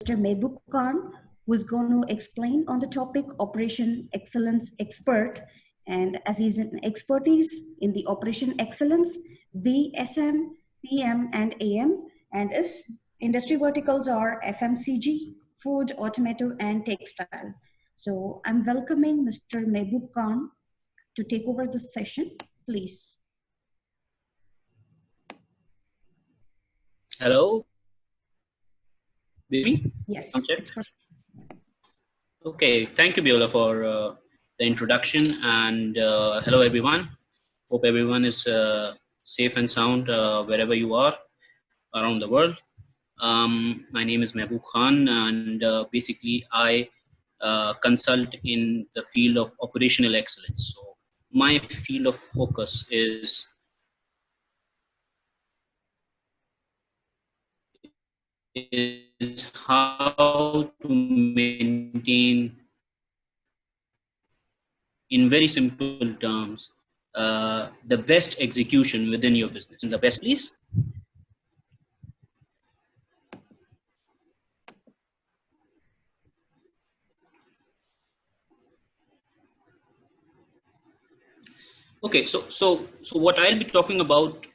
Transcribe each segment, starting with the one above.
Mr. Mehboob Khan, who is going to explain on the topic Operation Excellence Expert. And as he's an expertise in the Operation Excellence, VSM, PM, and AM, and his industry verticals are FMCG, food, automotive, and textile. So I'm welcoming Mr. Mehboob Khan to take over this session, please. Hello. Baby? Yes. Okay, thank you, Biola, for the introduction, and hello, everyone. Hope everyone is safe and sound wherever you are around the world. My name is Mehboob Khan, and basically I consult in the field of operational excellence. So my field of focus is how to maintain, in very simple terms, the best execution within your business. And the best, please. Okay, so what I'll be talking about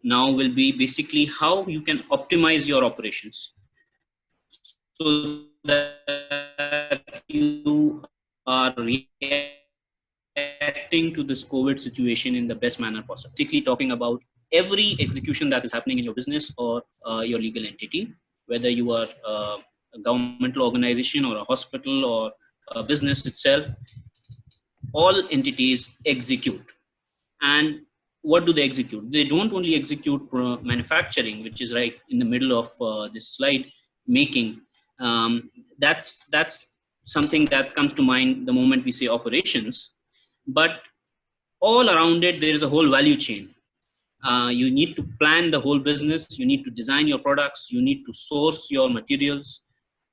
now will be basically how you can optimize your operations so that you are reacting to this COVID situation in the best manner possible. Particularly talking about every execution that is happening in your business or your legal entity, whether you are a governmental organization or a hospital or a business itself. All entities execute. And what do they execute? They don't only execute manufacturing, which is right in the middle of this slide, making. That's something that comes to mind the moment we say operations. But all around it, there is a whole value chain. You need to plan the whole business. You need to design your products. You need to source your materials.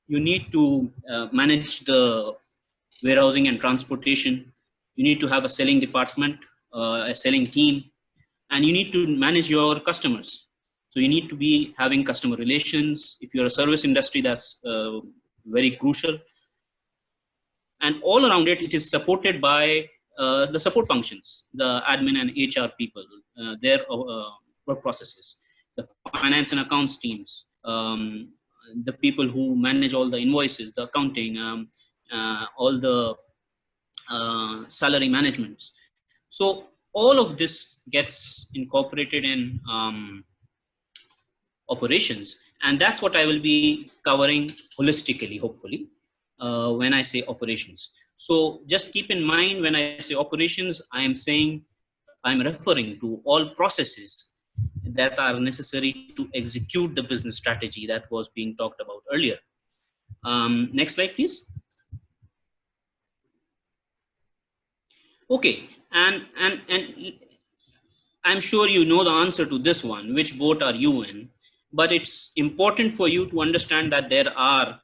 You need to manage the warehousing and transportation. You need to have a selling department, a selling team, and you need to manage your customers. So you need to be having customer relations. If you're a service industry, that's very crucial. And all around it, it is supported by the support functions, the admin and HR people, their work processes, the finance and accounts teams, the people who manage all the invoices, the accounting, all the salary management. So all of this gets incorporated in operations, and that's what I will be covering holistically, hopefully, when I say operations. So just keep in mind, when I say operations, I'm referring to all processes that are necessary to execute the business strategy that was being talked about earlier. Next slide, please. Okay, and I'm sure you know the answer to this one, which boat are you in? But it's important for you to understand that there are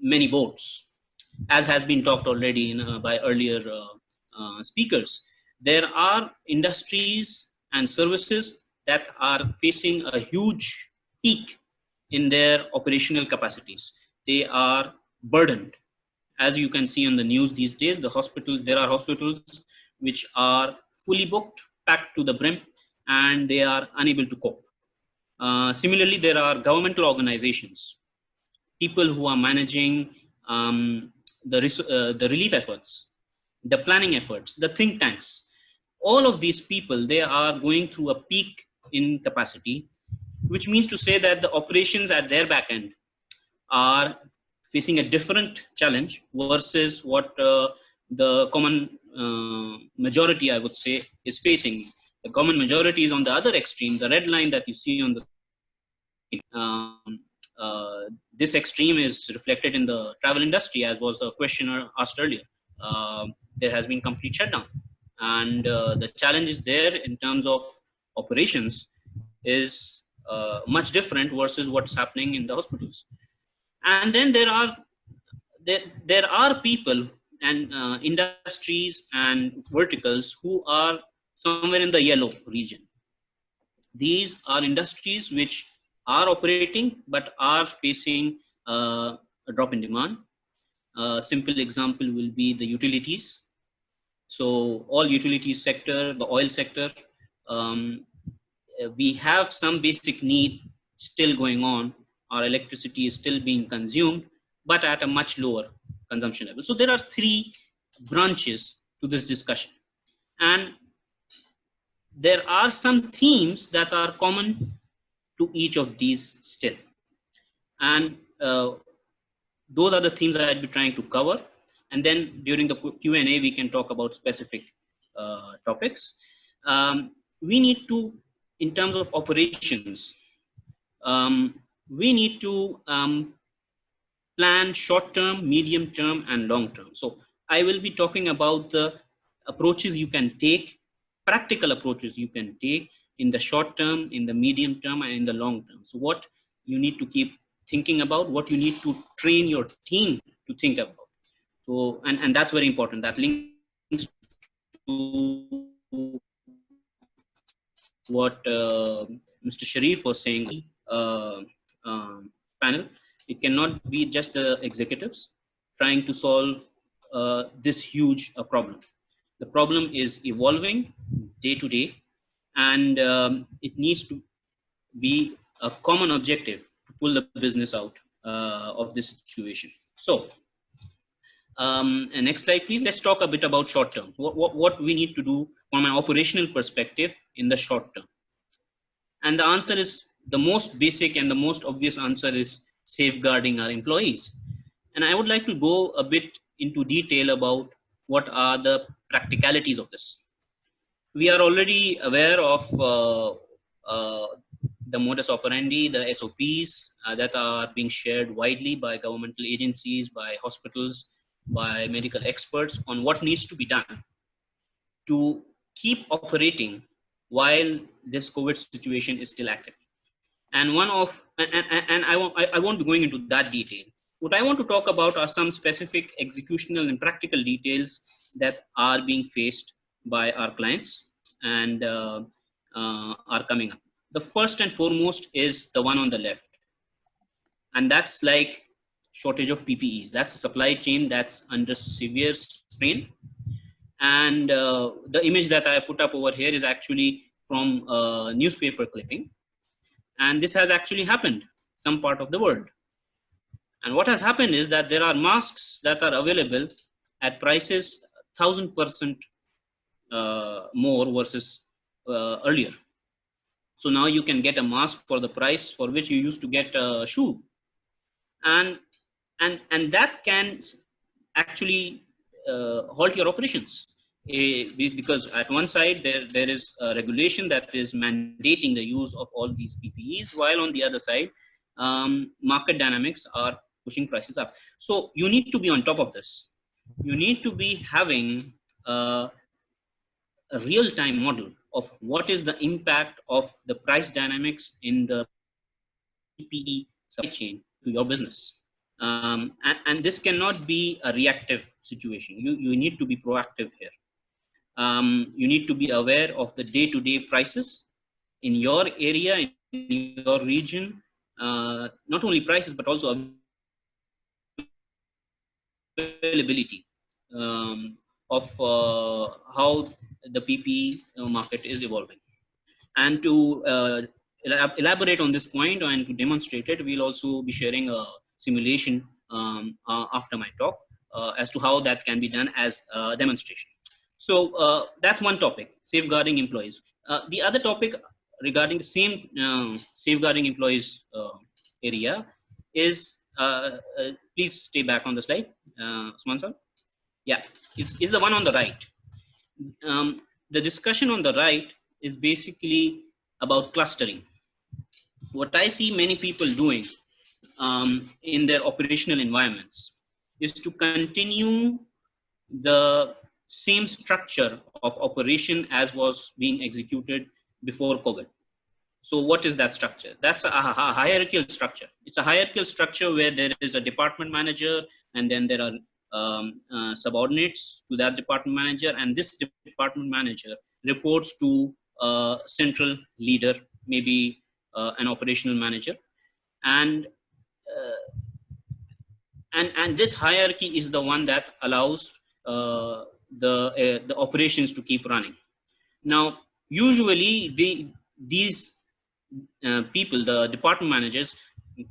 many boats, as has been talked already by earlier speakers. There are industries and services that are facing a huge peak in their operational capacities. They are burdened. As you can see on the news these days, there are hospitals which are fully booked, packed to the brim, and they are unable to cope. Similarly, there are governmental organizations, people who are managing the relief efforts, the planning efforts, the think tanks. All of these people, they are going through a peak in capacity, which means to say that the operations at their back end are facing a different challenge versus what the common majority, I would say, is facing. The common majority is on the other extreme, the red line that you see on the this extreme is reflected in the travel industry, as was a questioner asked earlier. There has been complete shutdown, and the challenge there in terms of operations is much different versus what's happening in the hospitals. And then there are people and industries and verticals who are somewhere in the yellow region. These are industries which are operating but are facing a drop in demand. A simple example will be the utilities. So all utilities sector, the oil sector, um, we have some basic need still going on. Our electricity is still being consumed, but at a much lower consumption level. So there are three branches to this discussion. And there are some themes that are common to each of these still. And those are the themes that I'd be trying to cover. And then during the Q&A, we can talk about specific topics. We need to, in terms of operations, we need to plan short term, medium term, and long term. So I will be talking about the approaches you can take, practical approaches you can take in the short term, in the medium term, and in the long term. So what you need to keep thinking about, what you need to train your team to think about. So, and that's very important. That links to what Mr. Sharif was saying, panel. It cannot be just the executives trying to solve this huge problem. The problem is evolving day to day, and it needs to be a common objective to pull the business out of this situation. So, and next slide, please. Let's talk a bit about short term. What we need to do from an operational perspective in the short term. And the answer is, the most basic and the most obvious answer is safeguarding our employees. And I would like to go a bit into detail about what are the practicalities of this. We are already aware of the modus operandi, the SOPs that are being shared widely by governmental agencies, by hospitals, by medical experts on what needs to be done to keep operating while this COVID situation is still active. And I won't be going into that detail. What I want to talk about are some specific executional and practical details that are being faced by our clients and are coming up. The first and foremost is the one on the left. And that's like shortage of PPEs. That's a supply chain that's under severe strain. And the image that I put up over here is actually from a newspaper clipping. And this has actually happened some part of the world. And what has happened is that there are masks that are available at prices 1,000% more versus earlier. So now you can get a mask for the price for which you used to get a shoe. And that can actually halt your operations. Because at one side there is a regulation that is mandating the use of all these PPEs, while on the other side market dynamics are pushing prices up. So you need to be on top of this. You need to be having a real-time model of what is the impact of the price dynamics in the PPE supply chain to your business. And this cannot be a reactive situation. You need to be proactive here. You need to be aware of the day-to-day prices in your area, in your region, not only prices, but also availability of how the PPE market is evolving. And to elaborate on this point and to demonstrate it, we'll also be sharing a simulation after my talk as to how that can be done as a demonstration. So that's one topic, safeguarding employees. The other topic regarding the same safeguarding employees area is, please stay back on the slide, Usman sir. Yeah, is the one on the right. The discussion on the right is basically about clustering. What I see many people doing in their operational environments is to continue the same structure of operation as was being executed before COVID. So what is that structure? That's a hierarchical structure. It's a hierarchical structure where there is a department manager, and then there are subordinates to that department manager, and this department manager reports to a central leader, maybe an operational manager, and this hierarchy is the one that allows the operations to keep running. Now, usually these people, the department managers,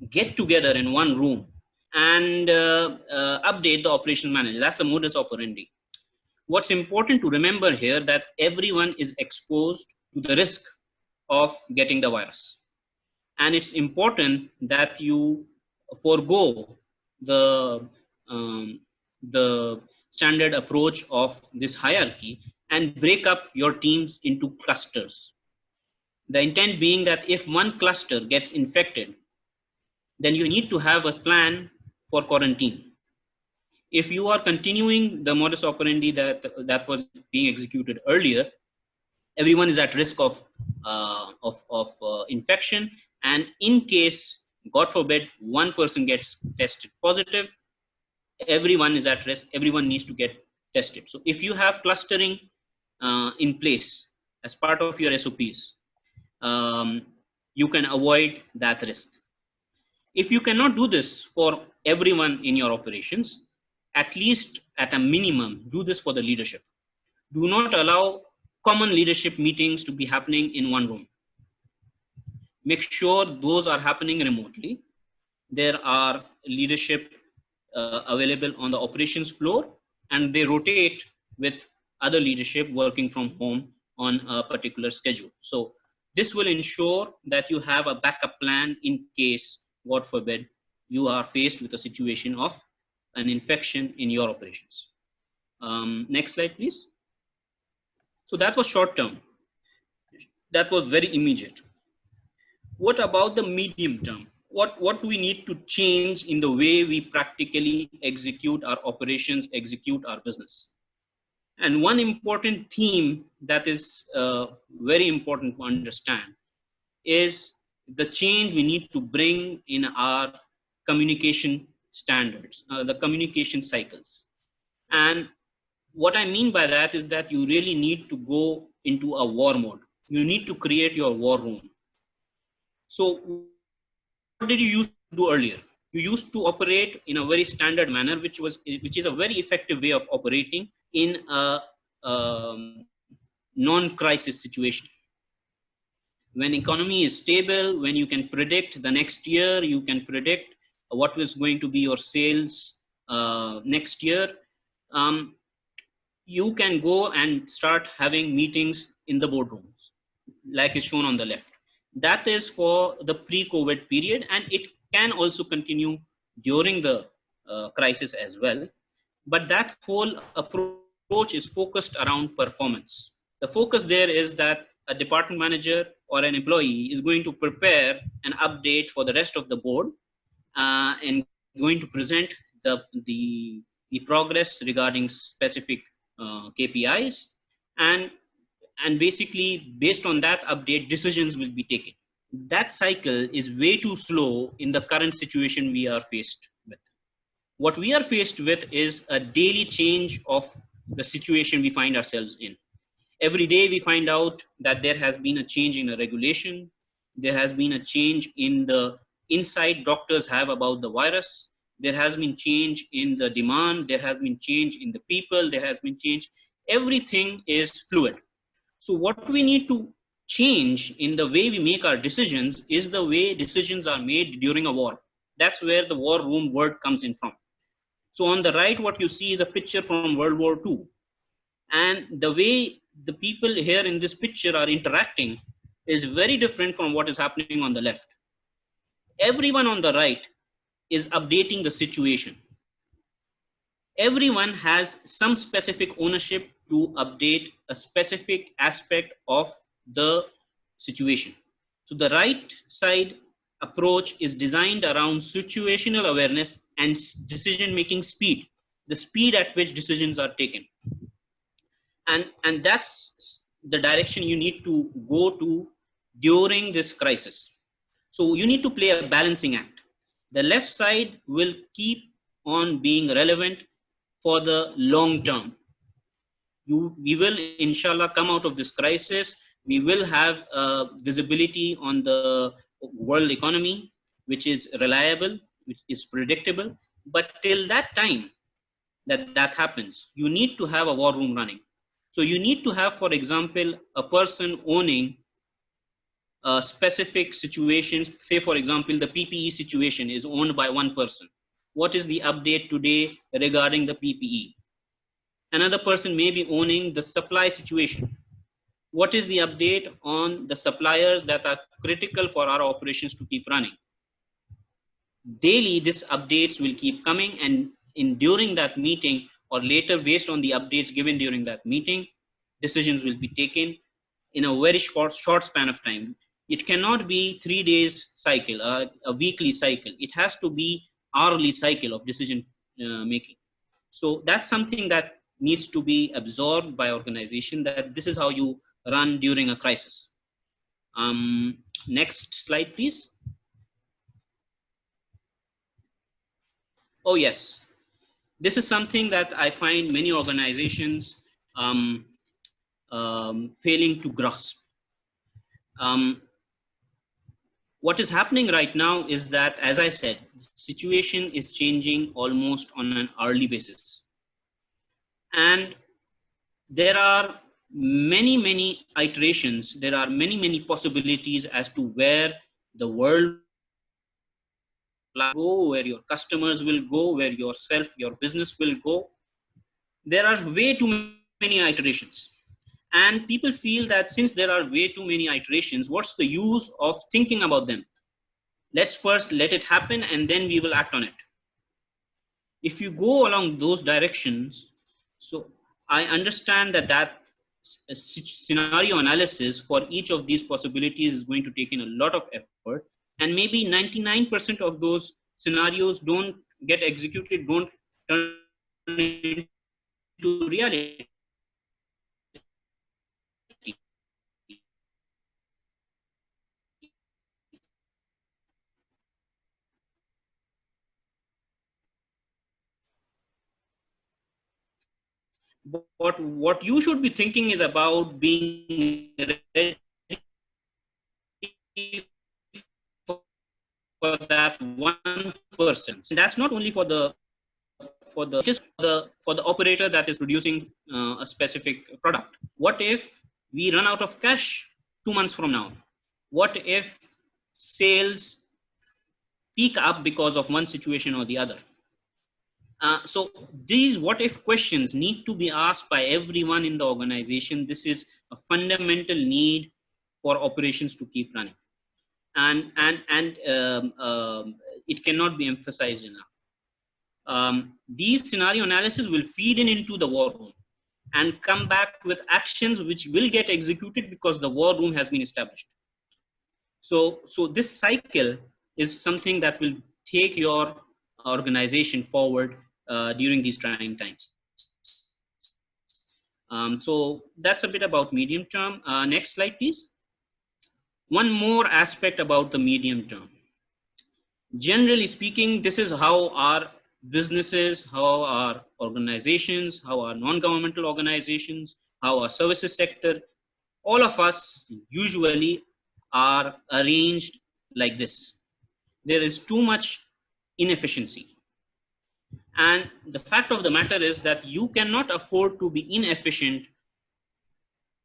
get together in one room and update the operational manager. That's the modus operandi. What's important to remember here that everyone is exposed to the risk of getting the virus. And it's important that you forego um, the standard approach of this hierarchy and break up your teams into clusters. The intent being that if one cluster gets infected, then you need to have a plan for quarantine. If you are continuing the modus operandi that was being executed earlier, everyone is at risk of infection, and in case, God forbid, one person gets tested positive, everyone is at risk. Everyone needs to get tested. So if you have clustering in place as part of your SOPs, you can avoid that risk. If you cannot do this for everyone in your operations, at least at a minimum, do this for the leadership. Do not allow common leadership meetings to be happening in one room. Make sure those are happening remotely. There are leadership available on the operations floor, and they rotate with other leadership working from home on a particular schedule. So this will ensure that you have a backup plan in case, God forbid, you are faced with a situation of an infection in your operations. Next slide, please. So that was short term. That was very immediate. What about the medium term? What do we need to change in the way we practically execute our operations, execute our business? And one important theme that is very important to understand is the change we need to bring in our communication standards, the communication cycles. And what I mean by that is that you really need to go into a war mode. You need to create your war room. So what did you used to do earlier? You used to operate in a very standard manner, which is a very effective way of operating in a non-crisis situation. When economy is stable, when you can predict the next year, you can predict what was going to be your sales next year, you can go and start having meetings in the boardrooms, like is shown on the left. That is for the pre-COVID period, and it can also continue during the crisis as well. But that whole approach is focused around performance. The focus there is that a department manager or an employee is going to prepare an update for the rest of the board and going to present the progress regarding specific KPIs, and basically based on that update, decisions will be taken. That cycle is way too slow in the current situation we are faced with. What we are faced with is a daily change of the situation we find ourselves in. Every day we find out that there has been a change in a regulation. There has been a change in the insight doctors have about the virus. There has been change in the demand. There has been change in the people. There has been change. Everything is fluid. So what we need to change in the way we make our decisions is the way decisions are made during a war. That's where the war room word comes in from. So on the right, what you see is a picture from World War II. And the way the people here in this picture are interacting is very different from what is happening on the left. Everyone on the right is updating the situation. Everyone has some specific ownership to update a specific aspect of the situation. So the right side approach is designed around situational awareness and decision-making speed, the speed at which decisions are taken. And that's the direction you need to go to during this crisis. So you need to play a balancing act. The left side will keep on being relevant for the long term. We will, inshallah, come out of this crisis. We will have visibility on the world economy, which is reliable, which is predictable. But till that time that happens, you need to have a war room running. So you need to have, for example, a person owning a specific situation. Say, for example, the PPE situation is owned by one person. What is the update today regarding the PPE? Another person may be owning the supply situation. What is the update on the suppliers that are critical for our operations to keep running? Daily, these updates will keep coming, and during that meeting or later, based on the updates given during that meeting, decisions will be taken in a very short span of time. It cannot be 3 days cycle, a weekly cycle. It has to be hourly cycle of decision making. So that's something that needs to be absorbed by organization, that this is how you run during a crisis. Next slide, please. Oh, yes. This is something that I find many organizations failing to grasp. What is happening right now is that, as I said, the situation is changing almost on an hourly basis. And there are many iterations, there are many possibilities as to where the world will go, where your customers will go, where your business will go. There are way too many iterations. And people feel that since there are way too many iterations, what's the use of thinking about them? Let's first let it happen and then we will act on it. If you go along those directions, so I understand that scenario analysis for each of these possibilities is going to take in a lot of effort, and maybe 99% of those scenarios don't get executed, don't turn into reality. But what you should be thinking is about being ready for that 1%. And that's not only for the operator that is producing a specific product. What if we run out of cash 2 months from now? What if sales peak up because of one situation or the other? So these what if questions need to be asked by everyone in the organization. This is a fundamental need for operations to keep running, and it cannot be emphasized enough. These scenario analysis will feed into the war room and come back with actions which will get executed because the war room has been established. So this cycle is something that will take your organization forward during these trying times. So that's a bit about medium term. Next slide, please. One more aspect about the medium term. Generally speaking, this is how our businesses, how our organizations, how our non-governmental organizations, how our services sector, all of us usually are arranged like this. There is too much inefficiency. And the fact of the matter is that you cannot afford to be inefficient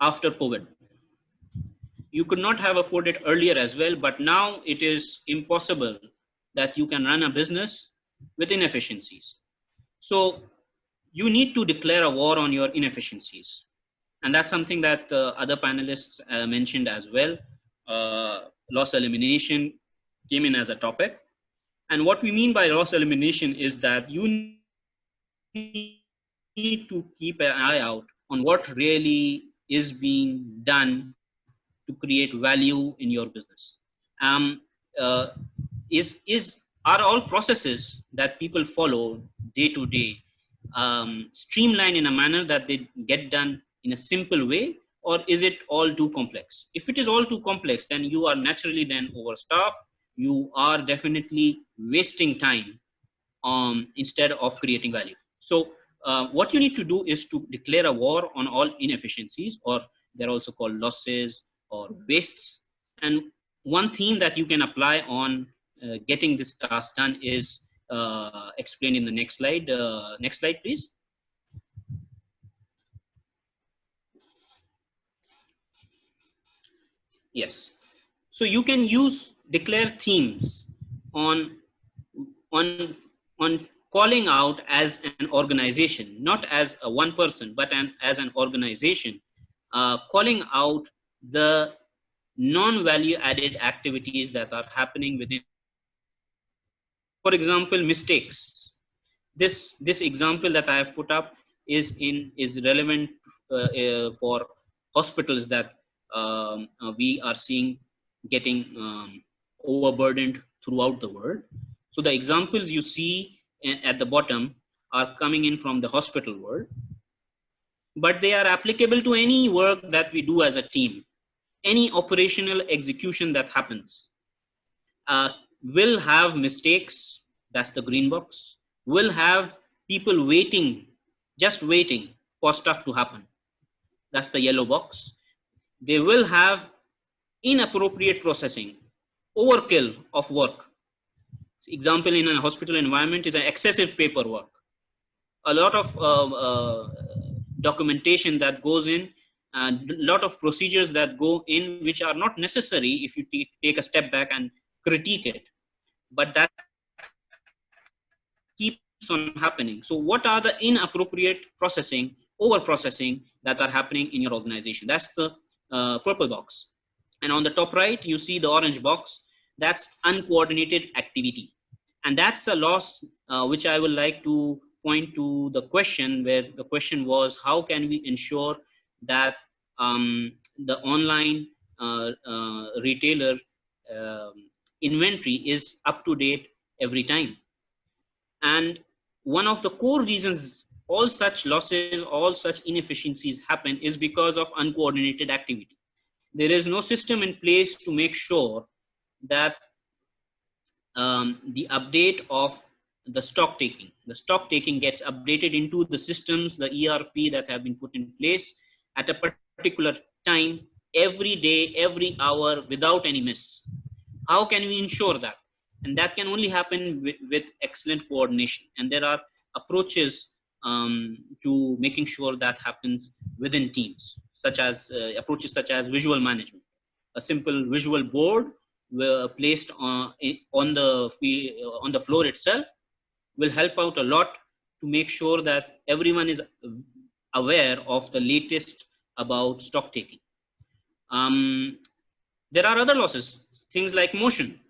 after COVID. You could not have afforded earlier as well, but now it is impossible that you can run a business with inefficiencies. So you need to declare a war on your inefficiencies. And that's something that other panelists mentioned as well. Loss elimination came in as a topic. And what we mean by loss elimination is that you need to keep an eye out on what really is being done to create value in your business. Are all processes that people follow day to day streamlined in a manner that they get done in a simple way, or is it all too complex? If it is all too complex, then you are naturally then overstaffed. You are definitely wasting time instead of creating value. So what you need to do is to declare a war on all inefficiencies, or they're also called losses or wastes. And one theme that you can apply on getting this task done is explained in the next slide. Next slide, please. Yes. So you can declare themes on on on calling out as an organization, not as a one person, but as an organization, calling out the non-value added activities that are happening within. For example, mistakes. This example that I have put up is relevant for hospitals that we are seeing getting overburdened throughout the world. So the examples you see at the bottom are coming in from the hospital world, but they are applicable to any work that we do as a team. Any operational execution that happens will have mistakes. That's the green box. Will have people waiting, just waiting for stuff to happen. That's the yellow box. They will have inappropriate processing, overkill of work. Example in a hospital environment is an excessive paperwork. A lot of documentation that goes in, and a lot of procedures that go in which are not necessary if you take a step back and critique it. But that keeps on happening. So what are the inappropriate processing, over processing that are happening in your organization? That's the purple box. And on the top right, you see the orange box. That's uncoordinated activity. And that's a loss which I would like to point to the question, where the question was, how can we ensure that the online retailer inventory is up to date every time? And one of the core reasons all such losses, all such inefficiencies happen is because of uncoordinated activity. There is no system in place to make sure that the update of the stock taking gets updated into the systems, the ERP that have been put in place at a particular time, every day, every hour, without any miss. How can we ensure that? And that can only happen with excellent coordination. And there are approaches to making sure that happens within teams, such as approaches such as visual management. A simple visual board placed on the floor itself will help out a lot to make sure that everyone is aware of the latest about stock taking. There are other losses, things like motion.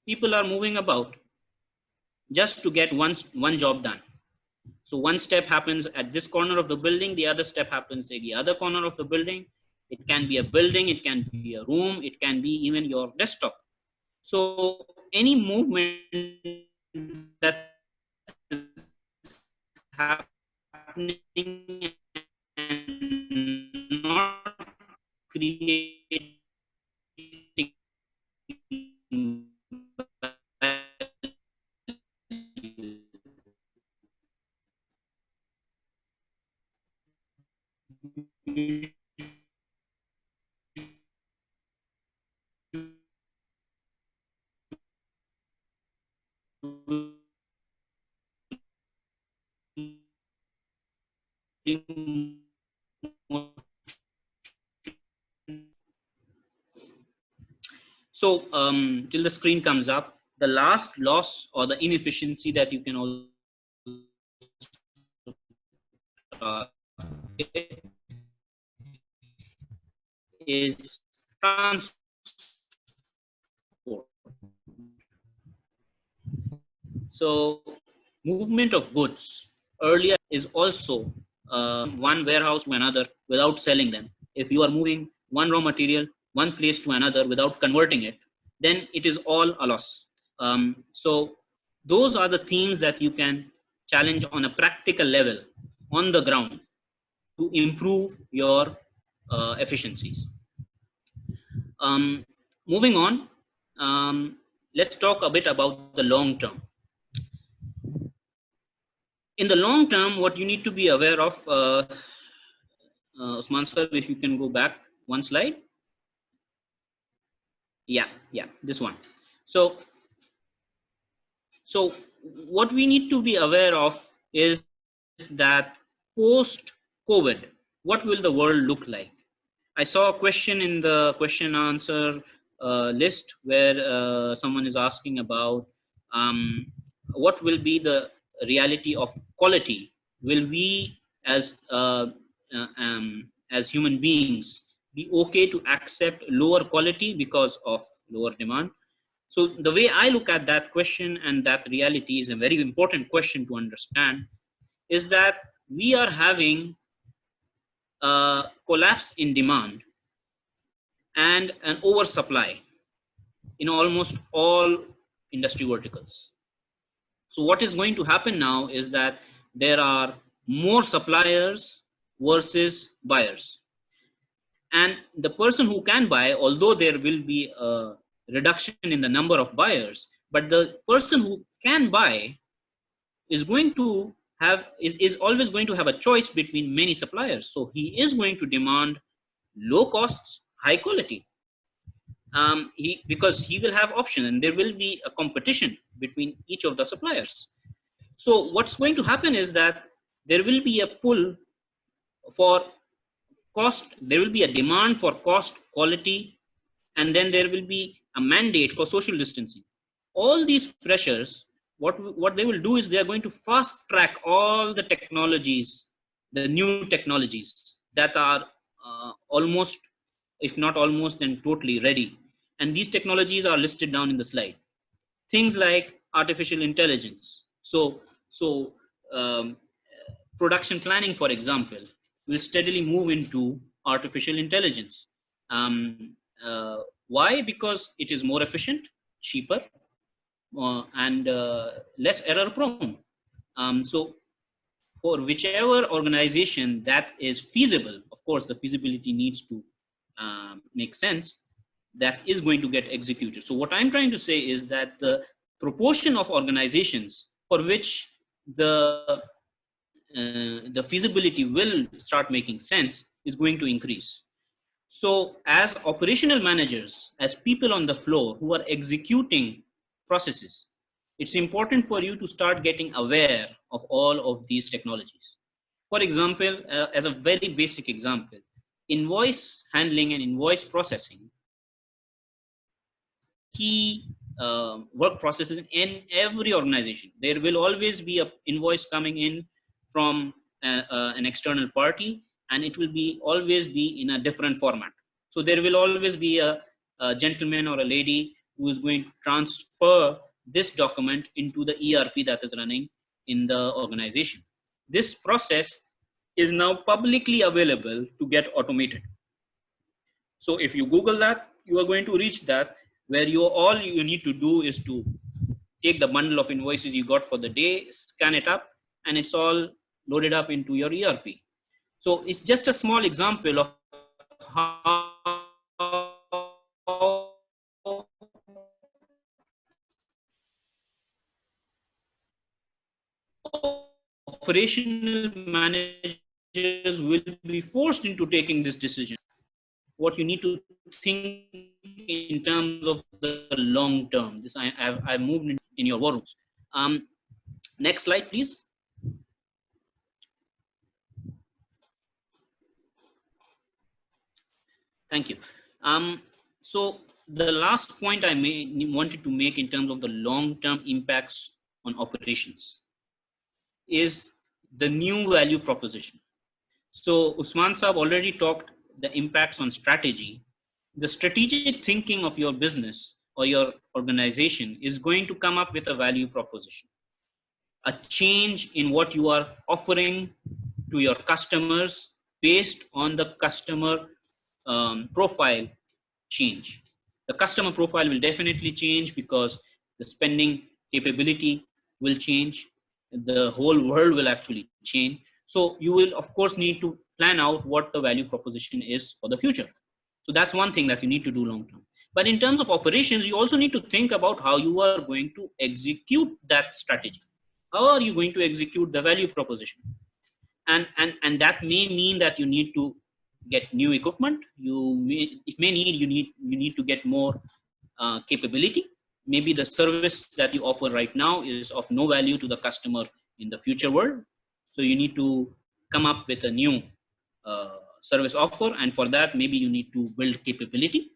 People are moving about just to get one job done. So one step happens at this corner of the building, the other step happens at the other corner of the building. It can be a building, it can be a room, it can be even your desktop. So any movement that is happening and not creating So till the screen comes up, the last loss or the inefficiency that you can also is transport. So movement of goods earlier is also one warehouse to another without selling them. If you are moving one raw material one place to another without converting it, then it is all a loss. So those are the themes that you can challenge on a practical level on the ground to improve your efficiencies. Moving on, let's talk a bit about the long term. In the long term, what you need to be aware of, Usman sir, if you can go back one slide. Yeah, this one. So so what we need to be aware of is that post COVID, what will the world look like? I saw a question in the question answer list where someone is asking about um, what will be the reality of quality. Will we as human beings be okay to accept lower quality because of lower demand? So the way I look at that question and that reality is a very important question to understand, is that we are having a collapse in demand and an oversupply in almost all industry verticals. So what is going to happen now is that there are more suppliers versus buyers. And the person who can buy, although there will be a reduction in the number of buyers, but the person who can buy is going to is always going to have a choice between many suppliers. So he is going to demand low costs, high quality. Because he will have option and there will be a competition between each of the suppliers. So what's going to happen is that there will be a pull for cost, there will be a demand for cost, quality, and then there will be a mandate for social distancing. All these pressures, what they will do is they are going to fast track all the technologies, the new technologies that are almost, if not almost, then totally ready. And these technologies are listed down in the slide. Things like artificial intelligence. So production planning, for example, will steadily move into artificial intelligence. Why? Because it is more efficient, cheaper, and less error prone. So for whichever organization that is feasible, of course, the feasibility needs to make sense, that is going to get executed. So what I'm trying to say is that the proportion of organizations for which the feasibility will start making sense is going to increase. So as operational managers, as people on the floor who are executing processes, it's important for you to start getting aware of all of these technologies. For example, as a very basic example, invoice handling and invoice processing key work processes in every organization. There will always be a invoice coming in from an external party, and it will be always be in a different format. So there will always be a gentleman or a lady who is going to transfer this document into the ERP that is running in the organization. This process is now publicly available to get automated. So if you Google that, you are going to reach that, where all you need to do is to take the bundle of invoices you got for the day, scan it up, and it's all loaded up into your ERP. So it's just a small example of how operational managers will be forced into taking this decision. What you need to think in terms of the long term. This I've moved in your war rooms. Next slide, please. Thank you. So the last point I wanted to make in terms of the long-term impacts on operations is the new value proposition. So Usman Saab already talked the impacts on strategy. The strategic thinking of your business or your organization is going to come up with a value proposition, a change in what you are offering to your customers based on the customer profile change. The customer profile will definitely change because the spending capability will change. The whole world will actually change. So you will, of course, need to plan out what the value proposition is for the future. So that's one thing that you need to do long term. But in terms of operations, you also need to think about how you are going to execute that strategy. How are you going to execute the value proposition? And that may mean that you need to get new equipment. You need to get more capability. Maybe the service that you offer right now is of no value to the customer in the future world. So you need to come up with a new service offer, and for that maybe you need to build capability.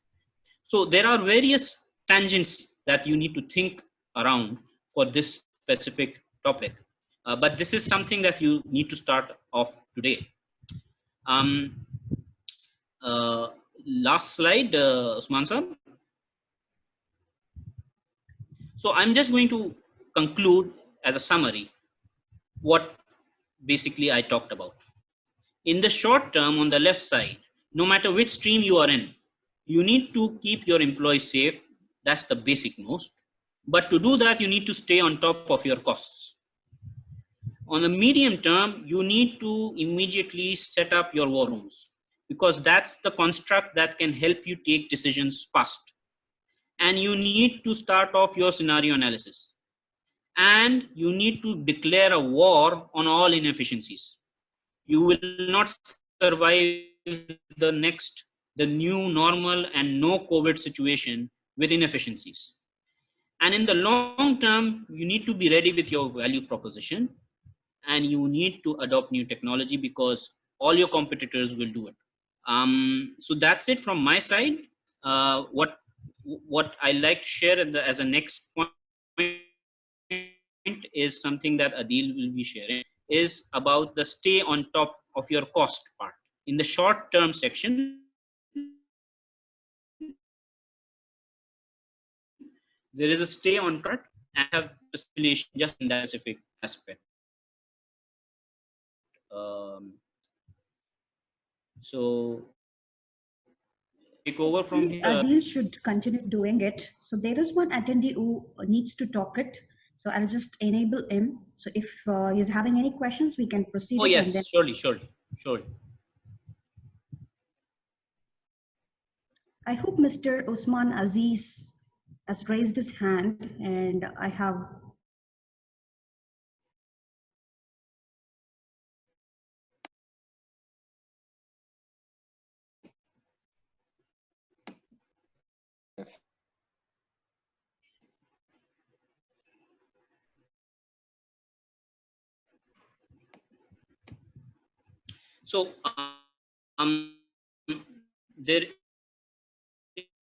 So there are various tangents that you need to think around for this specific topic. But this is something that you need to start off today. Um, uh, Last slide, Usman sir. So I'm just going to conclude as a summary what basically I talked about. In the short term, on the left side, no matter which stream you are in, you need to keep your employees safe. That's the basic most. But to do that, you need to stay on top of your costs. On the medium term, you need to immediately set up your war rooms, because that's the construct that can help you take decisions fast. And you need to start off your scenario analysis. And you need to declare a war on all inefficiencies. You will not survive the new normal and no COVID situation with inefficiencies. And in the long term, you need to be ready with your value proposition, and you need to adopt new technology because all your competitors will do it. So that's it from my side. What I like to share as a next point is something that Adil will be sharing, is about the stay on top of your cost part. In the short term section, there is a stay on track and have the simulation just in that specific aspect. So take over from here. Adil should continue doing it. So there is one attendee who needs to talk it. So I'll just enable him. So if he's having any questions, we can proceed. Oh yes, surely. I hope Mr. Usman Aziz has raised his hand, and I have. So there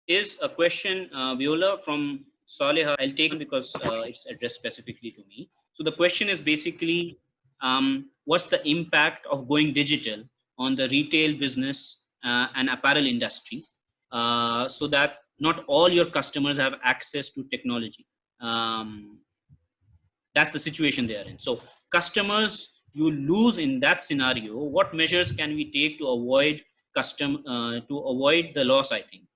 is a question, Viola, from Saleh. I'll take it because it's addressed specifically to me. So the question is basically, what's the impact of going digital on the retail business and apparel industry, so that not all your customers have access to technology? That's the situation they are in. So customers, you lose in that scenario. What measures can we take to avoid the loss, I think?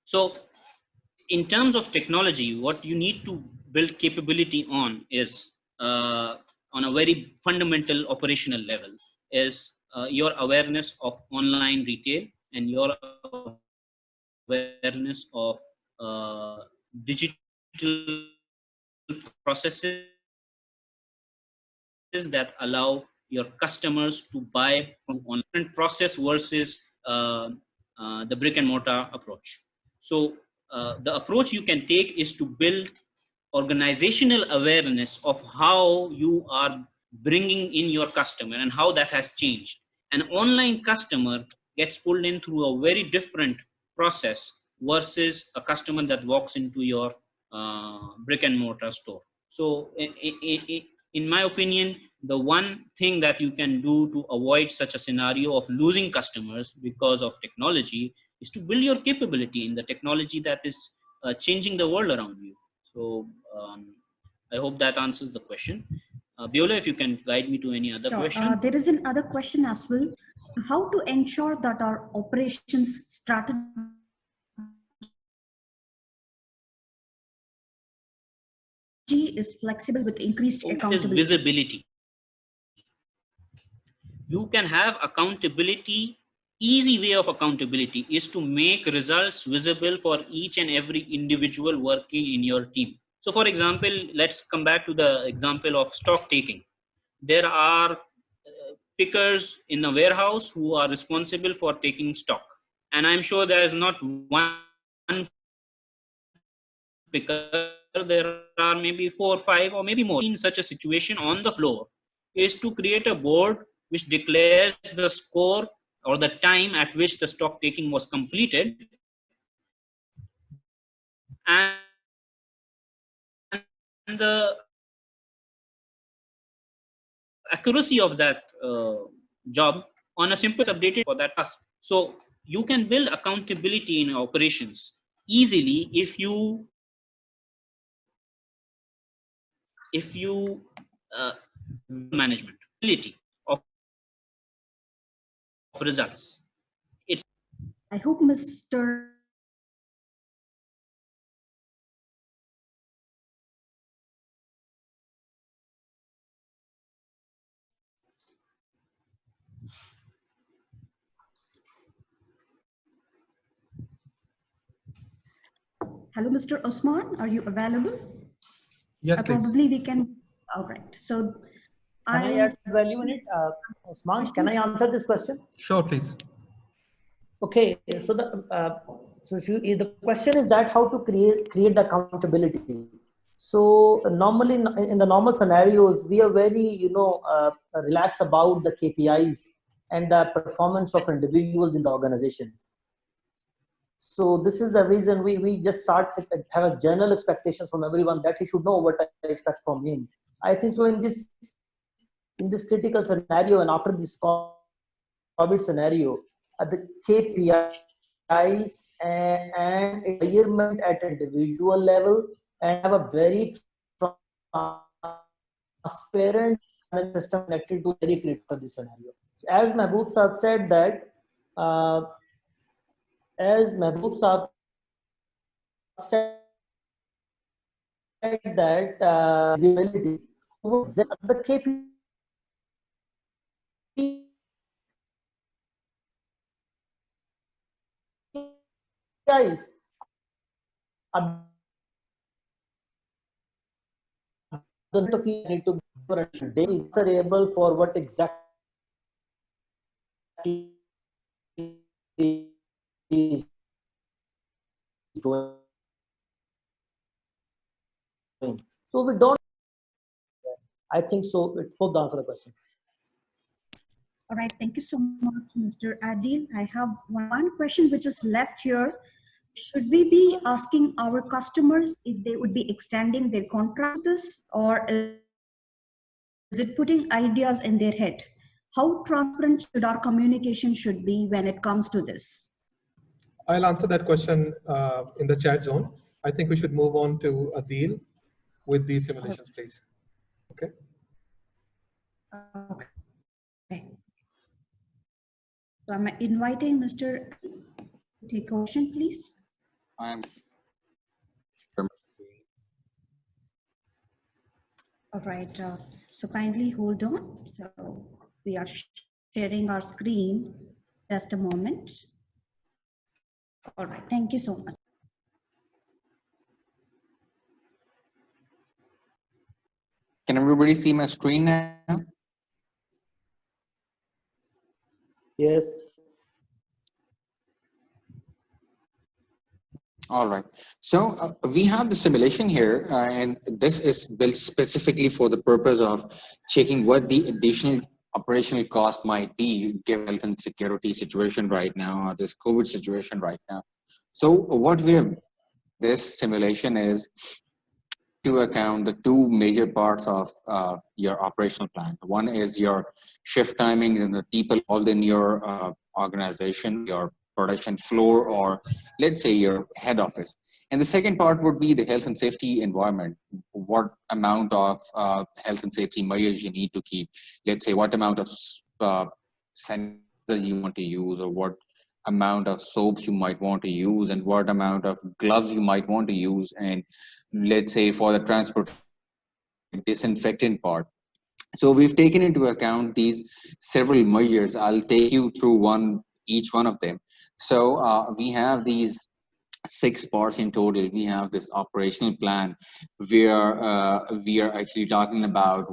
So in terms of technology, what you need to build capability on is, on a very fundamental operational level, is your awareness of online retail and your awareness of digital processes that allow your customers to buy from online process versus the brick and mortar approach. So the approach you can take is to build organizational awareness of how you are bringing in your customer and how that has changed. An online customer gets pulled in through a very different process versus a customer that walks into your brick and mortar store. So in my opinion, the one thing that you can do to avoid such a scenario of losing customers because of technology is to build your capability in the technology that is changing the world around you. So I hope that answers the question. Biola, if you can guide me to any other question. There is another question as well. How to ensure that our operations strategy is flexible with increased accountability? Is visibility. You can have accountability. Easy way of accountability is to make results visible for each and every individual working in your team. So for example, let's come back to the example of stock taking. There are pickers in the warehouse who are responsible for taking stock. and I'm sure there is not one picker, there are maybe 4, 5, or maybe more. In such a situation on the floor is to create a board which declares the score or the time at which the stock taking was completed, and the accuracy of that job on a simple updated for that task. So you can build accountability in operations easily if you management ability of results. It's I hope Mr. Hello, Mr. Osman, are you available? Yes, please. Probably we can. All right. So, can I add value in it, Osman? Can I answer this question? Sure, please. Okay. So the question is that how to create the accountability. So normally in the normal scenarios, we are very relaxed about the KPIs and the performance of individuals in the organizations. So this is the reason we just have a general expectations from everyone that he should know what I expect from him. I think so in this critical scenario and after this COVID scenario, the KPIs and environment at individual level and have a very transparent system connected to very critical this scenario. As Mehboob Saab said that visibility the KPIs are the need to be able for what exactly is doing. So we don't. I think so. It hope to answer the question. All right. Thank you so much, Mr. Adil. I have one question which is left here. Should we be asking our customers if they would be extending their contract with us, or is it putting ideas in their head? How transparent should our communication should be when it comes to this? I'll answer that question in the chat zone. I think we should move on to Adil with the simulations, please. Okay. Okay. So I'm inviting Mr. to take a question, please. I'm All right. So kindly hold on. So we are sharing our screen. Just a moment. All right. Thank you so much. Can everybody see my screen now? Yes. All right. So we have the simulation here, and this is built specifically for the purpose of checking what the additional operational cost might be given health and security situation right now, or this COVID situation right now. So what we have this simulation is to account the two major parts of your operational plan. One is your shift timing and the people involved in your organization, your production floor, or let's say your head office. And the second part would be the health and safety environment. What amount of health and safety measures you need to keep. Let's say what amount of sanitizer you want to use, or what amount of soaps you might want to use, and what amount of gloves you might want to use, and let's say for the transport disinfectant part. So we've taken into account these several measures. I'll take you through each one of them. So we have these 6 parts in total. We have this operational plan where we are actually talking about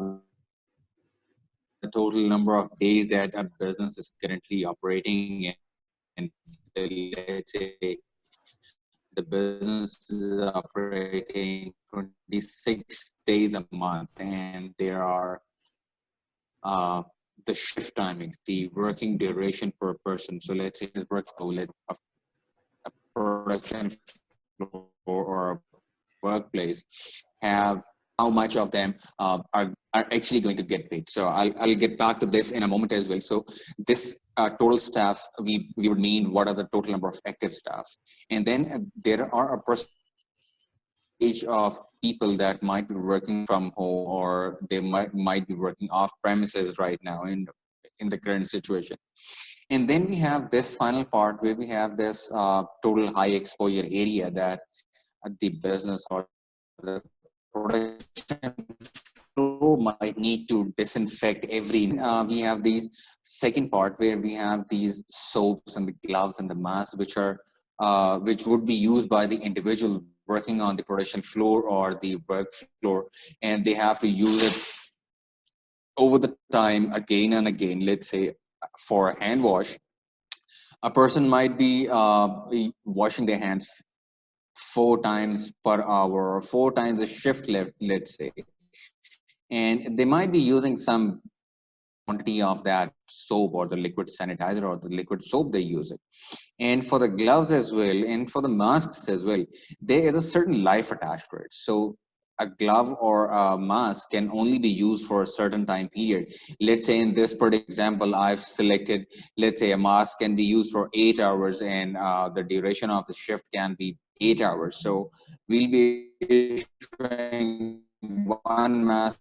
the total number of days that a business is currently operating in. let's say the business is operating 26 days a month, and there are the shift timings, the working duration per person. So let's say it works a production floor or a workplace have how much of them are actually going to get paid. So I'll get back to this in a moment as well. So this total staff, we would mean what are the total number of active staff. And then there are a percentage of people that might be working from home, or they might be working off premises right now in the current situation. And then we have this final part where we have this total high exposure area that the business or the production floor might need to disinfect every. We have these second part where we have these soaps and the gloves and the masks, which would be used by the individual working on the production floor or the work floor, and they have to use it over the time again and again. Let's say for a hand wash, a person might be washing their hands 4 times per hour or 4 times a shift, let's say, and they might be using some quantity of that soap or the liquid sanitizer or the liquid soap they use it. And for the gloves as well, and for the masks as well, there is a certain life attached to it. So a glove or a mask can only be used for a certain time period. Let's say in this particular example, I've selected, let's say a mask can be used for 8 hours, and the duration of the shift can be 8 hours. So we'll be issuing one mask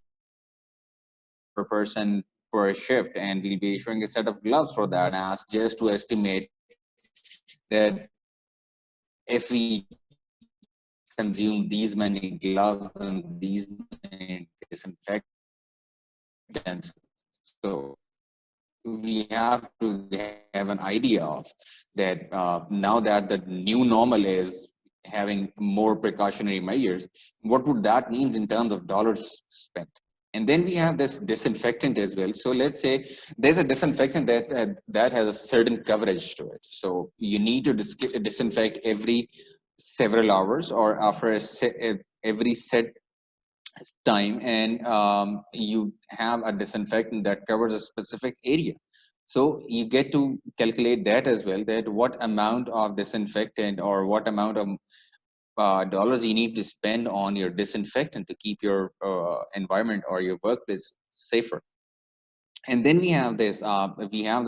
per person per shift, and we'll be issuing a set of gloves for that mask just to estimate that if we consume these many gloves and these many disinfectants, so we have to have an idea of that. Now that the new normal is having more precautionary measures, what would that mean in terms of dollars spent? And then we have this disinfectant as well. So let's say there's a disinfectant that has a certain coverage to it. So you need to disinfect every several hours or after every set time, and you have a disinfectant that covers a specific area. So you get to calculate that as well, that what amount of disinfectant or what amount of dollars you need to spend on your disinfectant to keep your environment or your workplace safer. And then we have the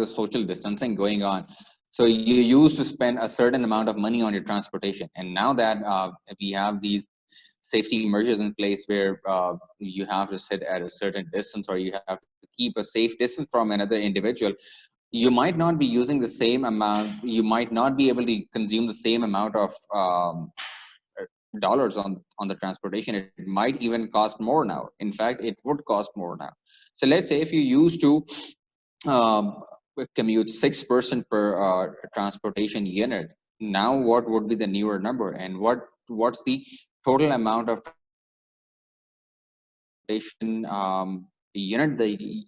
social distancing going on. So you used to spend a certain amount of money on your transportation, and now that we have these safety measures in place where you have to sit at a certain distance, or you have to keep a safe distance from another individual, you might not be using the same amount, you might not be able to consume the same amount of dollars on the transportation. It might even cost more now. In fact, it would cost more now. So let's say if you used to commute 6% per transportation unit, now what would be the newer number, and what's the total amount of transportation unit, the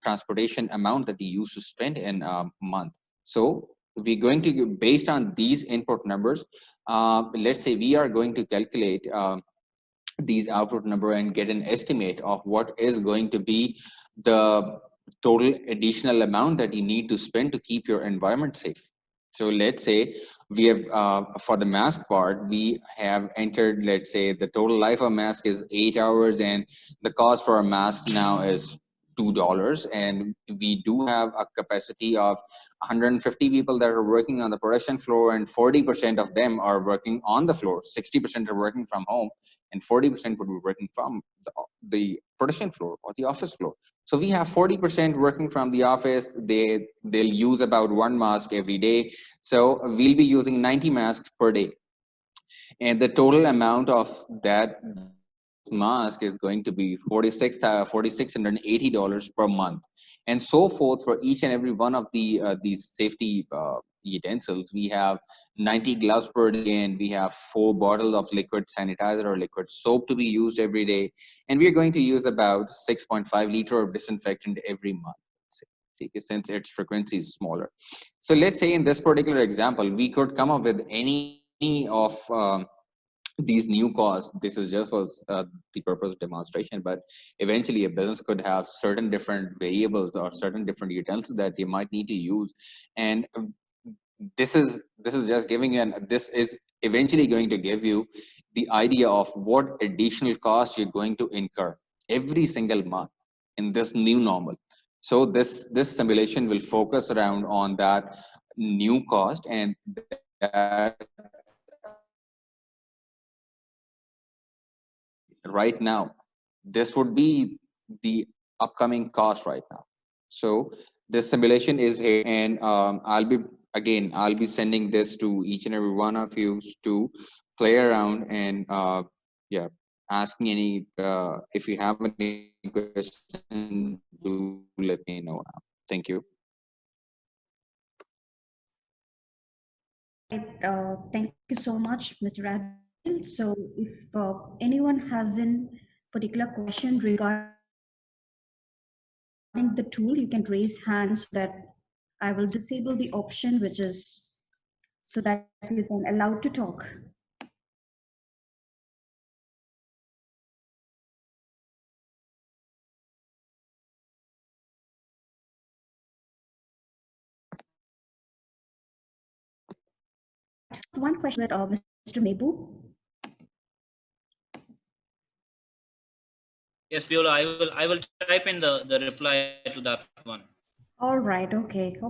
transportation amount that you used to spend in a month? So we're going to, based on these input numbers, let's say we are going to calculate these output number and get an estimate of what is going to be the total additional amount that you need to spend to keep your environment safe. So let's say we have for the mask part, we have entered, let's say the total life of mask is 8 hours, and the cost for a mask now is $2, and we do have a capacity of 150 people that are working on the production floor, and 40% of them are working on the floor. 60% are working from home, and 40% would be working from the production floor or the office floor. So we have 40% working from the office. They'll use about 1 mask every day. So we'll be using 90 masks per day, and the total amount of that mask is going to be $4,680 per month, and so forth for each and every one of these safety utensils. We have 90 gloves per day, and we have 4 bottles of liquid sanitizer or liquid soap to be used every day, and we are going to use about 6.5 liters of disinfectant every month. capacity since its frequency is smaller. So let's say in this particular example, we could come up with any of these new costs. This is just was the purpose of demonstration, but eventually a business could have certain different variables or certain different utensils that they might need to use, and this is just giving you this is eventually going to give you the idea of what additional cost you're going to incur every single month in this new normal. So this simulation will focus around on that new cost, and that right now this would be the upcoming cost right now. So this simulation is here, and I'll be sending this to each and every one of you to play around and yeah, asking any if you have any questions, do let me know now. Thank you. Thank you so much, Mr. Adil. So if anyone has a particular question regarding the tool, you can raise hands so that I will disable the option, which is so that you can allow to talk. One question with Mr. Mehboob. Yes, Viola, I will type in the reply to that one. All right, okay.